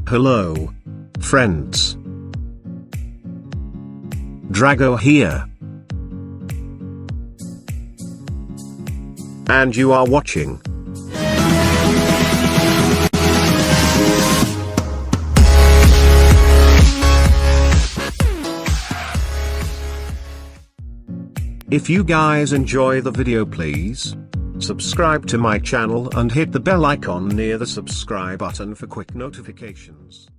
Hello, friends. Drago here. And you are watching If you guys enjoy the video, please subscribe to my channel and hit the bell icon near the subscribe button for quick notifications.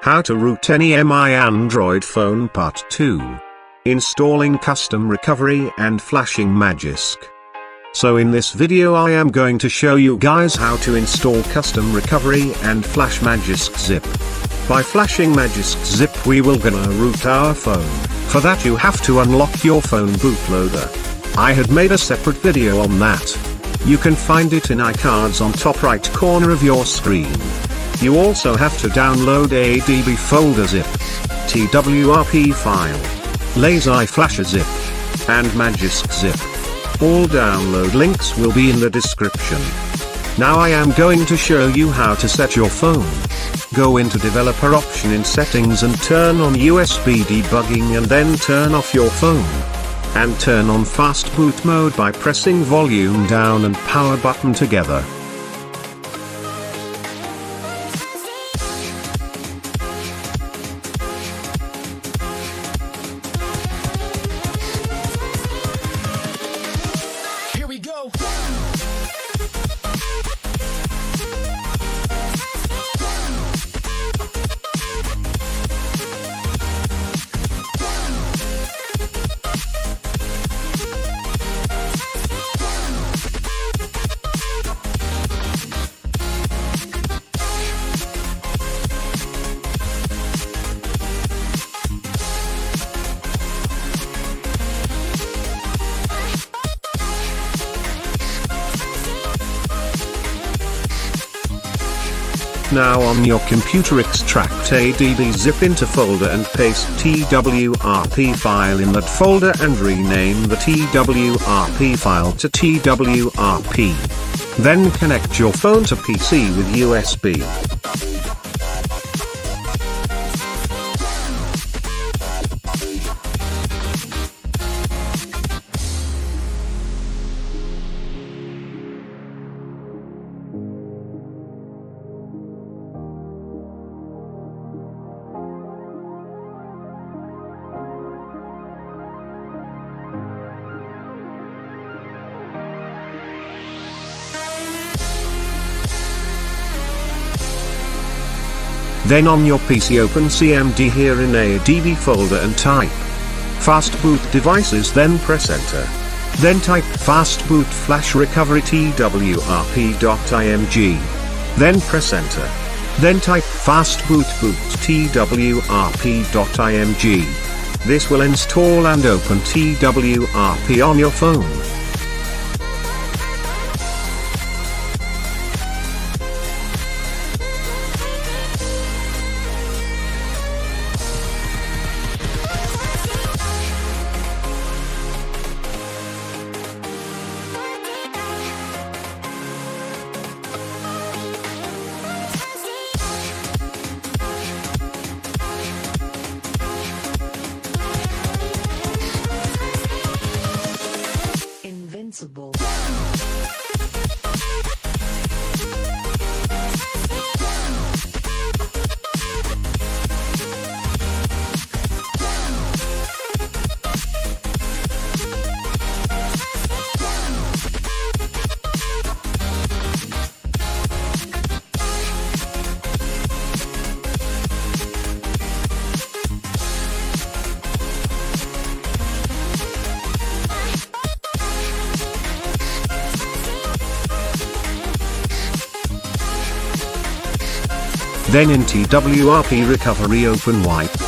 How to root any Mi Android phone Part 2. Installing custom recovery and flashing Magisk. So in this video I am going to show you guys how to install custom recovery and flash Magisk Zip. By flashing Magisk Zip we will gonna root our phone. For that you have to unlock your phone bootloader. I had made a separate video on that. You can find it in iCards on top right corner of your screen. You also have to download a DB folder zip, TWRP file, LAZYFLASHER zip, and Magisk zip. All download links will be in the description. Now I am going to show you how to set your phone. Go into developer option in settings and turn on USB debugging and then turn off your phone. And turn on fast boot mode by pressing volume down and power button together. Here we go. Now on your computer extract a DB zip into folder and paste TWRP file in that folder and rename the TWRP file to TWRP. Then connect your phone to PC with USB. Then on your PC open CMD here in a DB folder and type fast boot devices, then press enter. Then type fast boot flash recovery TWRP.img. Then press enter. Then type fast boot TWRP.img. This will install and open TWRP on your phone. Invincible. Then in TWRP recovery open wipe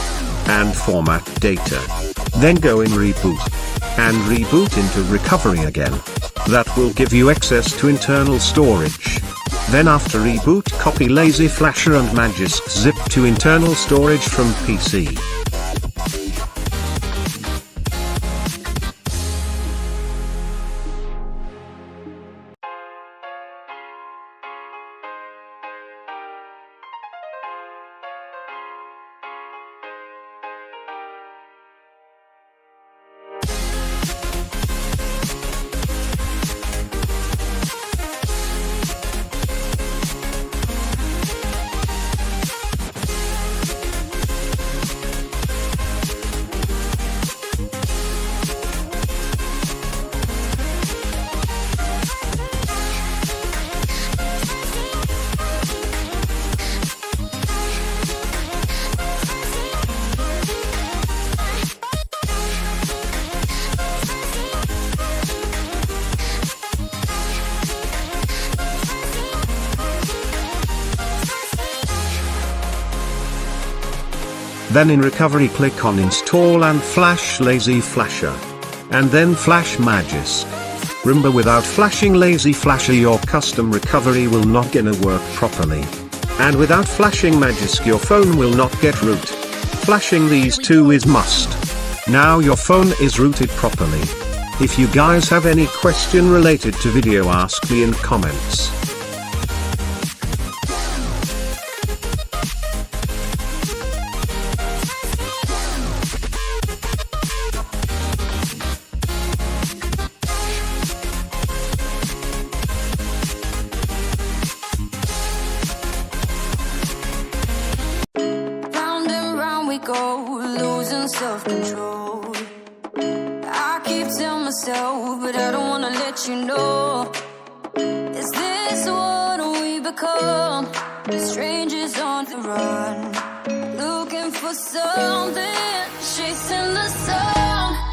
and format data. Then go in reboot and reboot into recovery again. That will give you access to internal storage. Then after reboot copy LAZYFLASHER and Magisk zip to internal storage from PC. Then in recovery click on install and flash LAZYFLASHER. And then flash Magisk. Remember, without flashing LAZYFLASHER your custom recovery will not gonna work properly. And without flashing Magisk your phone will not get root. Flashing these two is must. Now your phone is rooted properly. If you guys have any question related to video, ask me in comments. Go, losing self-control. I keep telling myself, but I don't wanna let you know. Is this what we become? Strangers on the run, looking for something, chasing the sun.